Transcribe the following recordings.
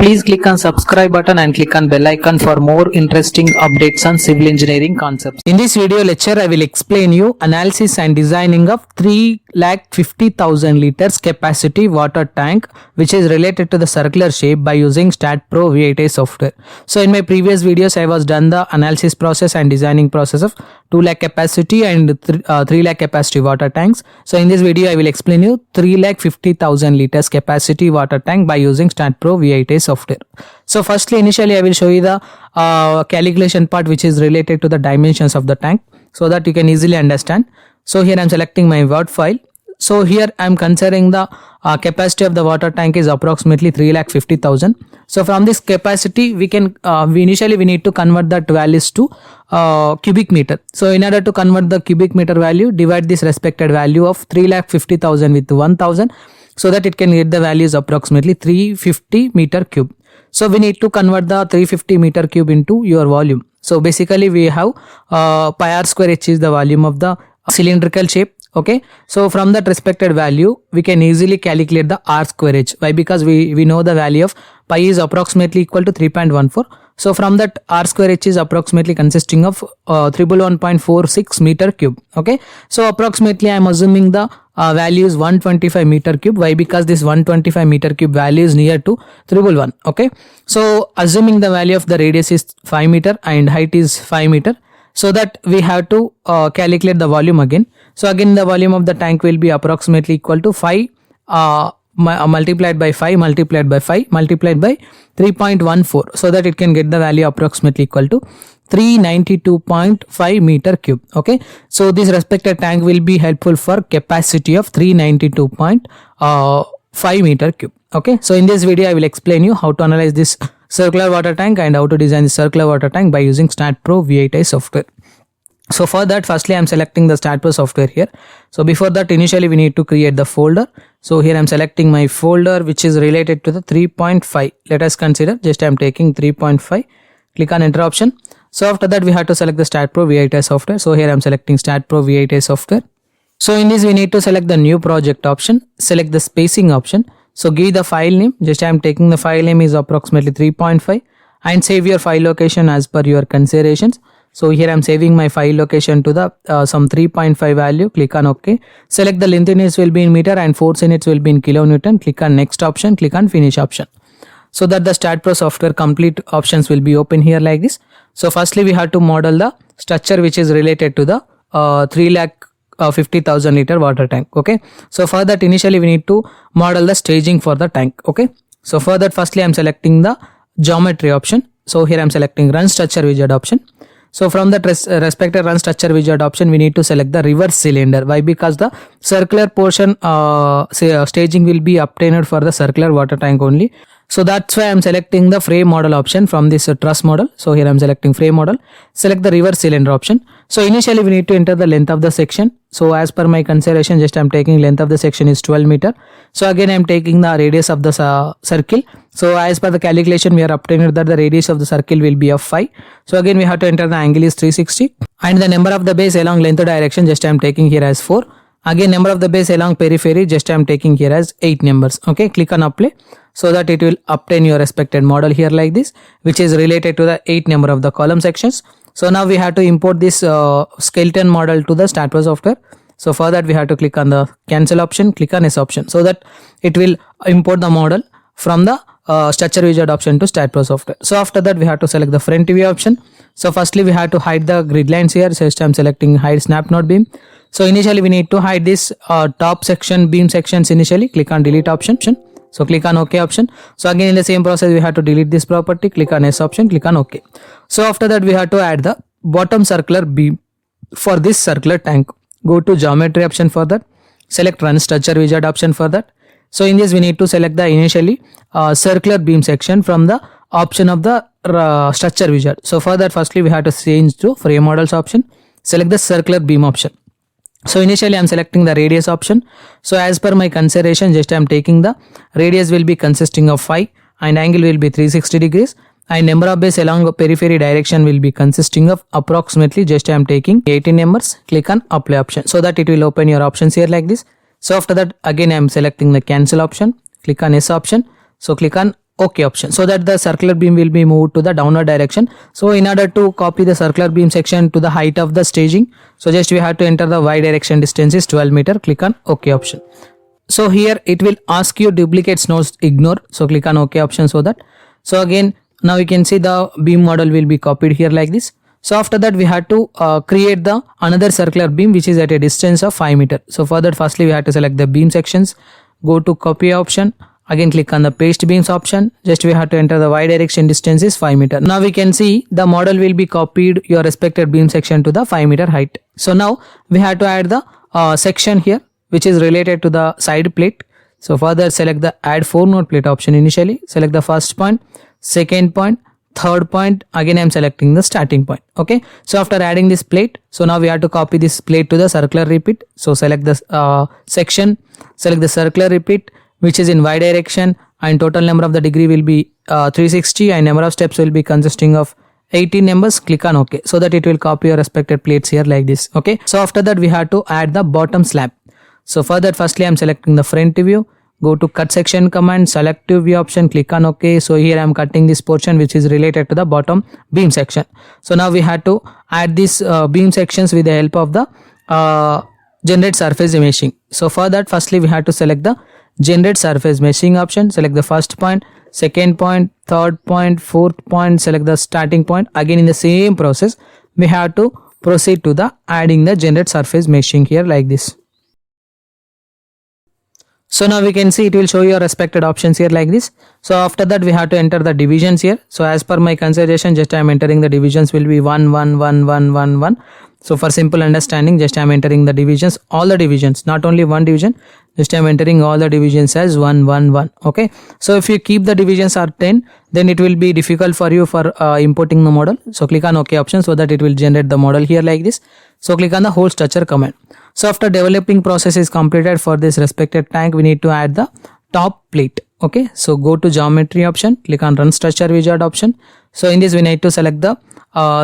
Please click on subscribe button and click on bell icon for more interesting updates on civil engineering concepts. In this video lecture, I will explain you analysis and designing of 350,000 liters capacity water tank which is related to the circular shape by using staad Pro v8i software. So in my previous videos, I was done the analysis process and designing process of 2 lakh capacity and 3 lakh capacity water tanks. So in this video, I will explain you 350,000 liters capacity water tank by using staad Pro v8i software. So firstly, initially I will show you the calculation part which is related to the dimensions of the tank so that you can easily understand. So here I am selecting my Word file. So here I am considering the capacity of the water tank is approximately 350,000. So from this capacity we can we need to convert that values to cubic meter. So in order to convert the cubic meter value, divide this respected value of 350,000 with 1000 so that it can get the values approximately 350 meter cube. So we need to convert the 350 meter cube into your volume. So basically we have pi r square h is the volume of the cylindrical shape. Okay, so from that respected value we can easily calculate the r square h. Why? Because we know the value of pi is approximately equal to 3.14. So from that r square h is approximately consisting of 111.46 meter cube. Okay, so approximately I am assuming the value is 125 meter cube. Why? Because this 125 meter cube value is near to 111. Okay, so assuming the value of the radius is 5 meter and height is 5 meter, so that we have to calculate the volume again. So again the volume of the tank will be approximately equal to 5 multiplied by 5 multiplied by 5 multiplied by 3.14, so that it can get the value approximately equal to 392.5 meter cube. Okay, so this respected tank will be helpful for capacity of 392.5 meter cube. Okay, so in this video I will explain you how to analyze this circular water tank and how to design the circular water tank by using staad Pro v8i software. So for that, firstly I am selecting the staad Pro software here. So before that, initially we need to create the folder. So here I am selecting my folder which is related to the 3.5. Let us consider, just I am taking 3.5, click on enter option. So after that we have to select the staad Pro v8i software. So here I am selecting staad Pro v8i software. So in this we need to select the new project option, select the spacing option. So give the file name, just I am taking the file name is approximately 3.5 and save your file location as per your considerations. So here I am saving my file location to the some 3.5 value, click on OK. Select the length units will be in meter and force units will be in kilonewton, click on next option, click on finish option. So that the staad Pro software complete options will be open here like this. So firstly we have to model the structure which is related to the 350,000 liter water tank. Okay, so for that initially we need to model the staging for the tank. Okay, so for that firstly I am selecting the geometry option. So here I am selecting run structure wizard option. So from that respective run structure wizard option we need to select the reverse cylinder. Why? Because the circular portion staging will be obtained for the circular water tank only. So that's why I am selecting the frame model option from this truss model. So here I am selecting frame model, select the reverse cylinder option. So initially we need to enter the length of the section. So as per my consideration, just I am taking length of the section is 12 meter. So again I am taking the radius of the circle. So as per the calculation we are obtaining that the radius of the circle will be of 5. So again we have to enter the angle is 360 and the number of the base along length direction just I am taking here as 4. Again number of the base along periphery just I am taking here as 8 numbers. Okay, click on apply so that it will obtain your respected model here like this, which is related to the 8 number of the column sections. So now we have to import this skeleton model to the staad Pro software. So for that we have to click on the cancel option, click on yes option, so that it will import the model from the structure wizard option to staad Pro software. So after that we have to select the front view option. So firstly we have to hide the grid lines here. So I am selecting hide snap node beam. So initially we need to hide this top section beam sections initially, click on delete option. So click on OK option. So again in the same process we have to delete this property, click on yes option, click on OK. So after that we have to add the bottom circular beam for this circular tank. Go to geometry option for that, select run structure wizard option for that. So in this we need to select the initially circular beam section from the option of the structure wizard. So for that firstly we have to change to frame models option, select the circular beam option. So initially I am selecting the radius option. So as per my consideration, just I am taking the radius will be consisting of 5 and angle will be 360 degrees and number of base along periphery direction will be consisting of approximately, just I am taking 18 numbers. Click on apply option so that it will open your options here like this. So after that again I am selecting the cancel option, click on yes option. So click on OK option, so that the circular beam will be moved to the downward direction. So in order to copy the circular beam section to the height of the staging, so just we have to enter the y direction distance is 12 meter. Click on OK option. So here it will ask you duplicates nodes ignore, so click on OK option. So that, so again now you can see the beam model will be copied here like this. So after that we had to create the another circular beam which is at a distance of 5 meter. So for that firstly we have to select the beam sections, go to copy option, again click on the paste beams option, just we have to enter the y direction distance is 5 meter. Now we can see the model will be copied your respected beam section to the 5 meter height. So now we have to add the section here which is related to the side plate. So further select the add 4 node plate option initially, select the first point, second point, third point, again I am selecting the starting point. Okay, so after adding this plate, so now we have to copy this plate to the circular repeat. So select the section, select the circular repeat which is in y direction, and total number of the degree will be 360 and number of steps will be consisting of 18 numbers. Click on OK, so that it will copy your respected plates here like this. Okay, so after that we have to add the bottom slab. So for that firstly I am selecting the front view, go to cut section command, selective view option, click on OK. So here I am cutting this portion which is related to the bottom beam section. So now we had to add these beam sections with the help of the generate surface meshing. So for that firstly we had to select the generate surface meshing option, select the first point, second point, third point, fourth point, select the starting point. Again in the same process we have to proceed to the adding the generate surface meshing here like this. So now we can see it will show your respected options here like this. So after that we have to enter the divisions here. So as per my consideration, just I am entering the divisions will be 1 1 1 1 1 1. So for simple understanding, just I am entering the divisions, all the divisions, not only one division, just I am entering all the divisions as 1 1 1. Okay, so if you keep the divisions are 10, then it will be difficult for you for importing the model. So click on OK option, so that it will generate the model here like this. So click on the whole structure command. So after developing process is completed for this respected tank, we need to add the top plate. Okay, so go to geometry option, click on run structure wizard option. So in this we need to select the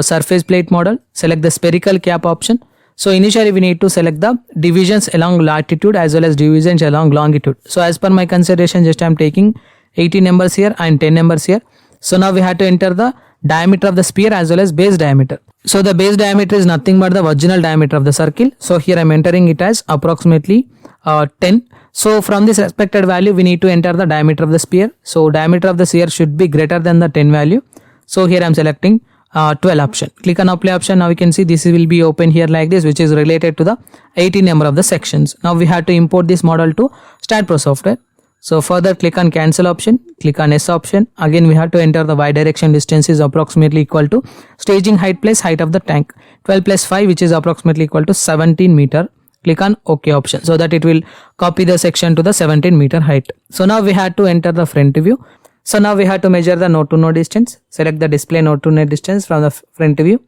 surface plate model, select the spherical cap option. So initially we need to select the divisions along latitude as well as divisions along longitude. So as per my consideration, just I am taking 80 numbers here and 10 numbers here. So now we have to enter the diameter of the sphere as well as base diameter. So the base diameter is nothing but the virginal diameter of the circle. So here I am entering it as approximately 10. So from this respected value we need to enter the diameter of the sphere. So diameter of the sphere should be greater than the 10 value. So here I am selecting 12 option. Click on apply option. Now we can see this will be open here like this, which is related to the 18 number of the sections. Now we have to import this model to STAAD Pro software. So further click on cancel option, click on S option. Again we have to enter the y direction distance is approximately equal to staging height plus height of the tank, 12 plus 5 which is approximately equal to 17 meter. Click on OK option, so that it will copy the section to the 17 meter height. So now we have to enter the front view. So now we have to measure the node to node distance. Select the display node to node distance from the front view.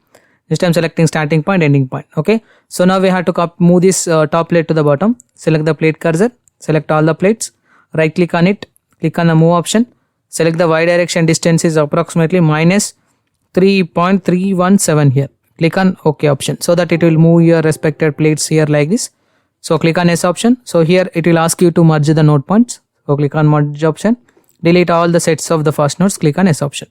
This time selecting starting point, ending point. Okay, so now we have to move this top plate to the bottom. Select the plate cursor, select all the plates, right click on it, click on the move option, select the y direction distance is approximately minus 3.317 here. Click on OK option, so that it will move your respected plates here like this. So click on S option. So here it will ask you to merge the node points. So click on merge option, delete all the sets of the first nodes, click on S option,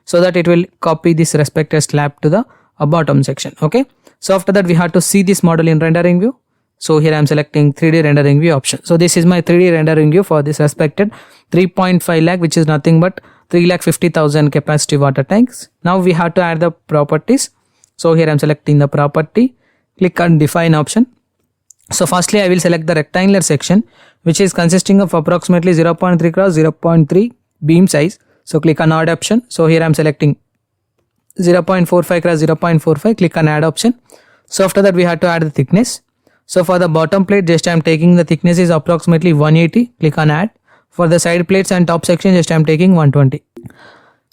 so that it will copy this respected slab to the bottom section. Okay, so after that we have to see this model in rendering view. So here I am selecting 3D rendering view option. So this is my 3D rendering view for this respected 3.5 lakh, which is nothing but 3,50,000 capacity water tanks. Now we have to add the properties. So here I am selecting the property, click on define option. So firstly I will select the rectangular section which is consisting of approximately 0.3 cross 0.3 beam size. So click on add option. So here I am selecting 0.45 cross 0.45, click on add option. So after that we have to add the thickness. So for the bottom plate, just I am taking the thickness is approximately 180, click on add. For the side plates and top section, just I am taking 120.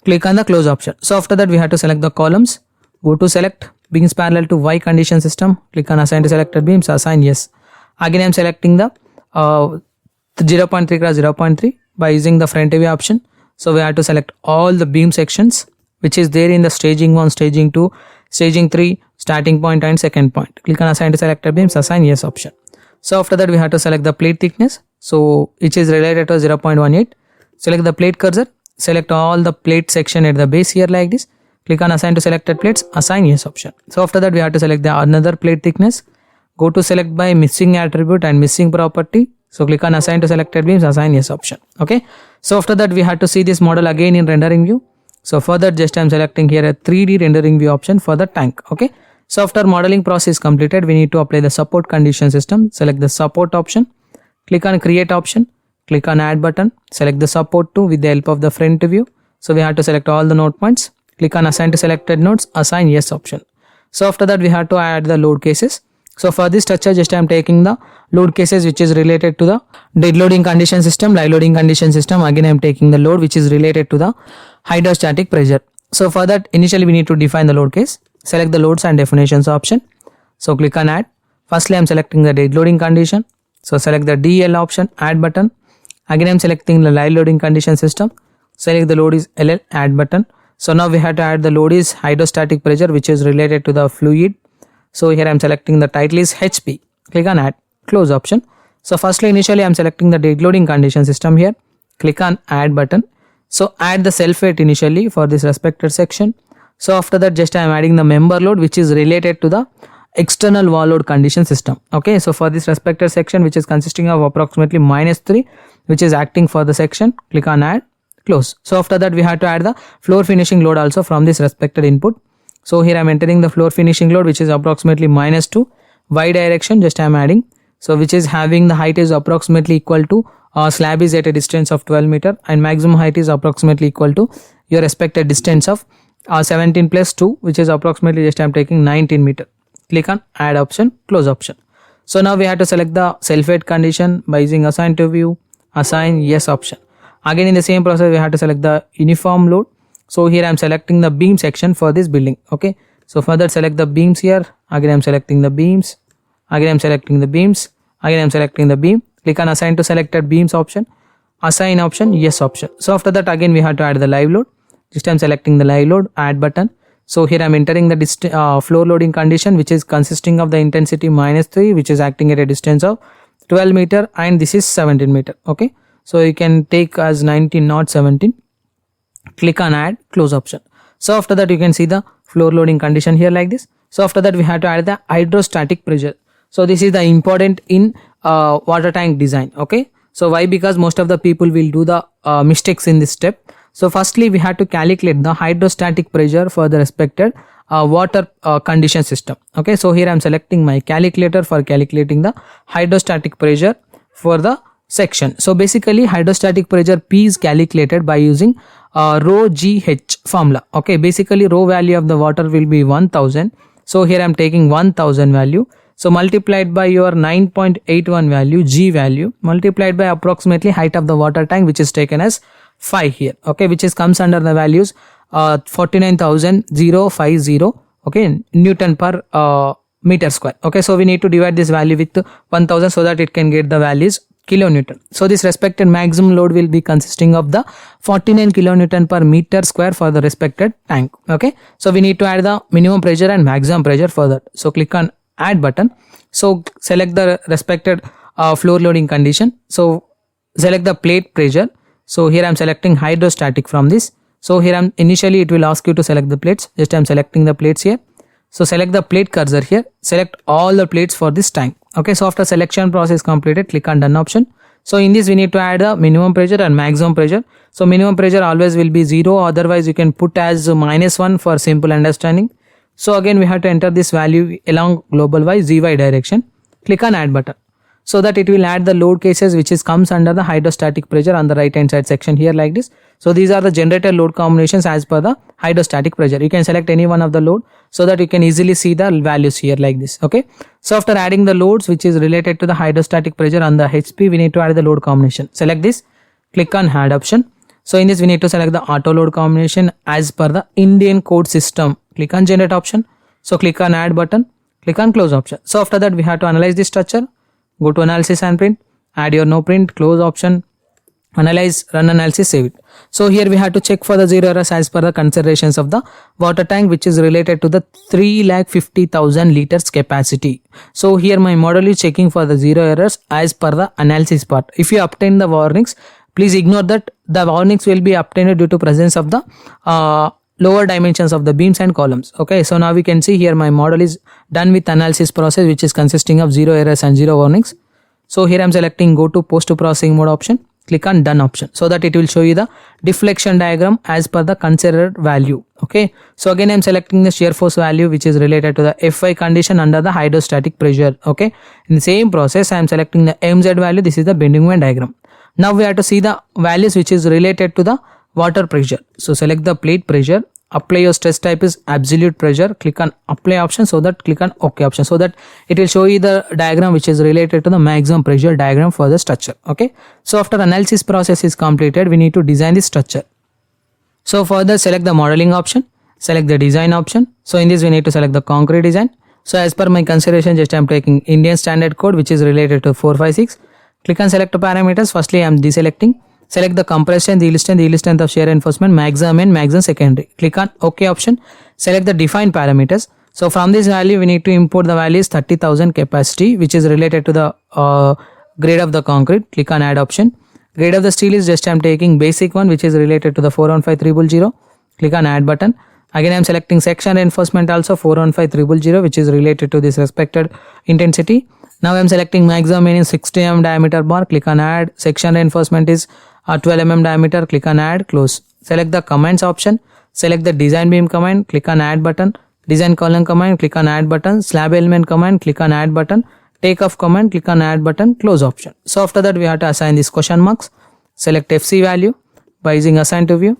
Click on the close option. So after that we have to select the columns, go to select beams parallel to Y condition system, click on assign to selected beams, assign yes. Again I am selecting the 0.3 cross 0.3 by using the front view option. So we have to select all the beam sections which is there in the staging 1, staging 2, staging 3, starting point and second point. Click on assign to selected beams, assign yes option. So after that we have to select the plate thickness, so which is related to 0.18. Select the plate cursor, select all the plate section at the base here like this. Click on assign to selected plates, assign yes option. So after that we have to select the another plate thickness. Go to select by missing attribute and missing property. So click on assign to selected beams, assign yes option. Okay. So after that we have to see this model again in rendering view. So further just I am selecting here a 3D rendering view option for the tank. Okay. So after modeling process completed, we need to apply the support condition system. Select the support option. Click on create option. Click on add button. Select the support to with the help of the front view. So we have to select all the node points. Click on assign to selected nodes, assign yes option. So after that we have to add the load cases. So for this structure just I am taking the load cases which is related to the dead loading condition system, live loading condition system. Again I am taking the load which is related to the hydrostatic pressure. So for that initially we need to define the load case. Select the loads and definitions option. So click on add. Firstly I am selecting the dead loading condition. So select the DL option, add button. Again I am selecting the live loading condition system. Select the load is LL, add button. So now we have to add the load is hydrostatic pressure which is related to the fluid. So here I am selecting the title is HP. Click on add, close option. So firstly initially I am selecting the dead loading condition system here. Click on add button. So add the self weight initially for this respected section. So after that just I am adding the member load which is related to the external wall load condition system. Okay, so for this respected section which is consisting of approximately -3 which is acting for the section, click on add, close. So after that we have to add the floor finishing load also from this respected input. So here I am entering the floor finishing load which is approximately -2 y direction, just I am adding. So which is having the height is approximately equal to slab is at a distance of 12 meter and maximum height is approximately equal to your expected distance of 17 plus 2 which is approximately just I am taking 19 meter. Click on add option, close option. So now we have to select the self weight condition by using assign to view, assign yes option. Again in the same process we have to select the uniform load. So here I am selecting the beam section for this building. Okay. So further select the beams here. Again I am selecting the beams. Again I am selecting the beams. Again I am selecting the beam. Click on assign to selected beams option. Assign option, yes option. So after that again we have to add the live load. Just I am selecting the live load, add button. So here I am entering the floor loading condition which is consisting of the intensity -3 which is acting at a distance of 12 meter and this is 17 meter. Okay. So you can take as 19 not 17. Click on add, close option. So after that you can see the floor loading condition here like this. So after that we have to add the hydrostatic pressure. So this is the important in water tank design. Okay. So why? Because most of the people will do the mistakes in this step. So firstly we have to calculate the hydrostatic pressure for the respected water condition system. Okay. So here I am selecting my calculator for calculating the hydrostatic pressure for the section. So basically hydrostatic pressure P is calculated by using rho GH formula. Okay, basically rho value of the water will be 1000. So here I am taking 1000 value. So multiplied by your 9.81 value G value multiplied by approximately height of the water tank which is taken as 5 here. Okay, which is comes under the values 49,050. Okay, Newton per meter square. Okay, so we need to divide this value with 1000 so that it can get the values kilonewton. So this respected maximum load will be consisting of the 49 kilonewton per meter square for the respected tank. Okay, so we need to add the minimum pressure and maximum pressure for that. So click on add button. So select the respected floor loading condition. So select the plate pressure. So here I am selecting hydrostatic from this. So here I am initially it will ask you to select the plates. Just I am selecting the plates here. So select the plate cursor here. Select all the plates for this tank. Okay, so after selection process completed, click on done option. So in this we need to add the minimum pressure and maximum pressure. So minimum pressure always will be 0, otherwise you can put as -1 for simple understanding. So again we have to enter this value along global y zy direction. Click on add button. So that it will add the load cases which is comes under the hydrostatic pressure on the right hand side section here like this. So these are the generated load combinations as per the hydrostatic pressure. You can select any one of the load so that you can easily see the values here like this. Okay. So after adding the loads which is related to the hydrostatic pressure on the HP, we need to add the load combination. Select this, click on add option. So in this we need to select the auto load combination as per the Indian code system. Click on generate option. So click on add button, click on close option. So after that we have to analyze this structure. Go to analysis and print, add your no print, close option, analyze, run analysis, save it. So here we have to check for the 0 errors as per the considerations of the water tank which is related to the 3,50,000 liters capacity. So here my model is checking for the 0 errors as per the analysis part. If you obtain the warnings, Please ignore that the warnings will be obtained due to presence of the lower dimensions of the beams and columns. Okay, so now we can see here my model is done with analysis process, which is consisting of 0 errors and 0 warnings. So here I'm selecting go to post processing mode option, click on done option, so that it will show you the deflection diagram as per the considered value. Okay, so again I'm selecting the shear force value, which is related to the Fi condition under the hydrostatic pressure. Okay, in the same process I am selecting the Mz value. This is the bending moment diagram. Now we have to see the values which is related to the water pressure. So select the plate pressure, apply your stress type is absolute pressure, click on apply option, so that click on OK option, so that it will show you the diagram which is related to the maximum pressure diagram for the structure. Okay, so after analysis process is completed, we need to design the structure. So further select the modeling option, select the design option. So in this we need to select the concrete design. So as per my consideration, just I am taking Indian standard code which is related to 456. Click on select parameters. Firstly I am deselecting. Select the compression, the yield strength of shear reinforcement, maximum and maximum secondary. Click on OK option. Select the define parameters. So from this value we need to import the values 30,000 capacity, which is related to the grade of the concrete. Click on add option. Grade of the steel is just I am taking basic one, which is related to the 415300. Click on add button. Again I am selecting section reinforcement also 415300, which is related to this respected intensity. Now I am selecting maximum meaning 60 mm diameter bar. Click on add. Section reinforcement is 12 mm diameter. Click on add, close. Select the commands option. Select the design beam command. Click on add button. Design column command. Click on add button. Slab element command. Click on add button. Take off command. Click on add button. Close option. So after that we have to assign this question marks. Select FC value by using assign to view.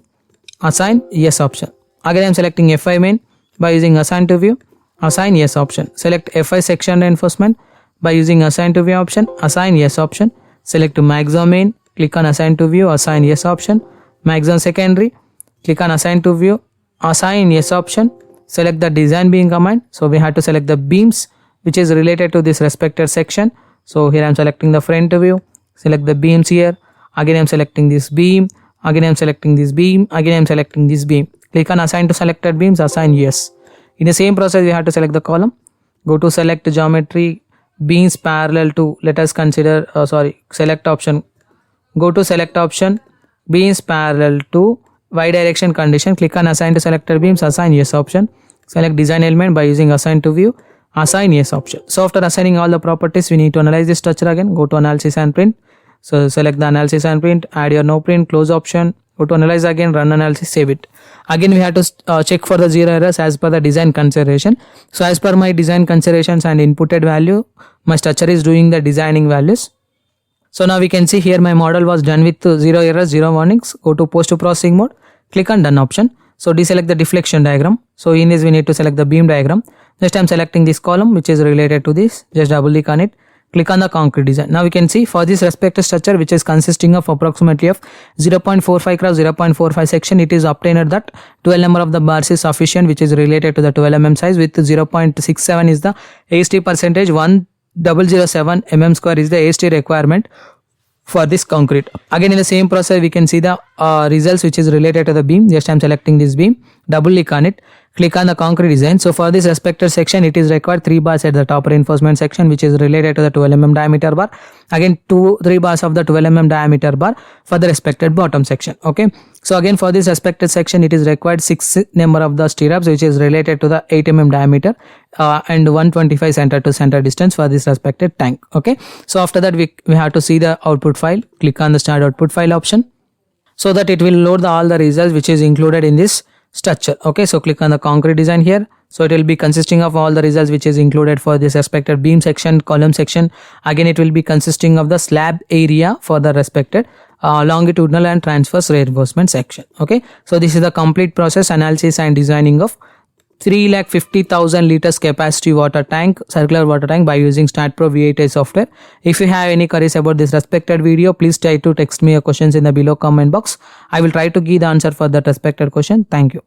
Assign yes option. Again I am selecting Fi main by using assign to view. Assign yes option. Select Fi section reinforcement by using assign to view option. Assign yes option. Select maximum main. Click on assign to view. Assign yes option. Maximum secondary. Click on assign to view. Assign yes option. Select the design beam command. So we have to select the beams which is related to this respected section. So here I am selecting the front view. Select the beams here. Again I am selecting this beam. Again I am selecting this beam. Again I am selecting this beam. Click on assign to selected beams. Assign yes. In the same process we have to select the column. Go to select geometry, beams parallel to, let us consider select option. Go to select option, beams parallel to y direction condition. Click on assign to selected beams. Assign yes option. Select design element by using assign to view. Assign yes option. So after assigning all the properties, we need to analyze this structure again. Go to analysis and print. So select the analysis and print. Add your no print, close option. Go to analyze again, run analysis, save it. Again we have to check for the 0 errors as per the design consideration. So as per my design considerations and inputted value, my structure is doing the designing values. So now we can see here my model was done with 0 errors, 0 warnings. Go to post processing mode, click on done option. So deselect the deflection diagram. So in this we need to select the beam diagram. Next I am selecting this column which is related to this. Just double click on it. Click on the concrete design. Now we can see for this respective structure, which is consisting of approximately of 0.45 cross 0.45 section, it is obtained that 12 number of the bars is sufficient, which is related to the 12 mm size, with 0.67 is the AST percentage, 1007 mm square is the AST requirement for this concrete. Again in the same process we can see the results which is related to the beam. Just I am selecting this beam, double click on it, click on the concrete design. So for this respective section it is required 3 bars at the top reinforcement section, which is related to the 12 mm diameter bar. Again 3 bars of the 12 mm diameter bar for the respected bottom section. Okay, so again for this respected section it is required 6 number of the stirrups which is related to the 8 mm diameter and 125 center to center distance for this respected tank. Okay, so after that we have to see the output file. Click on the start output file option, so that it will load all the results which is included in this structure. Okay, so click on the concrete design here. So it will be consisting of all the results which is included for this respected beam section, column section. Again it will be consisting of the slab area for the respected longitudinal and transverse reinforcement section. Okay, so this is the complete process, analysis and designing of 350,000 liters capacity water tank, circular water tank by using staad Pro v8i software. If you have any queries about this respected video, please try to text me your questions in the below comment box. I will try to give the answer for that respected question. Thank you.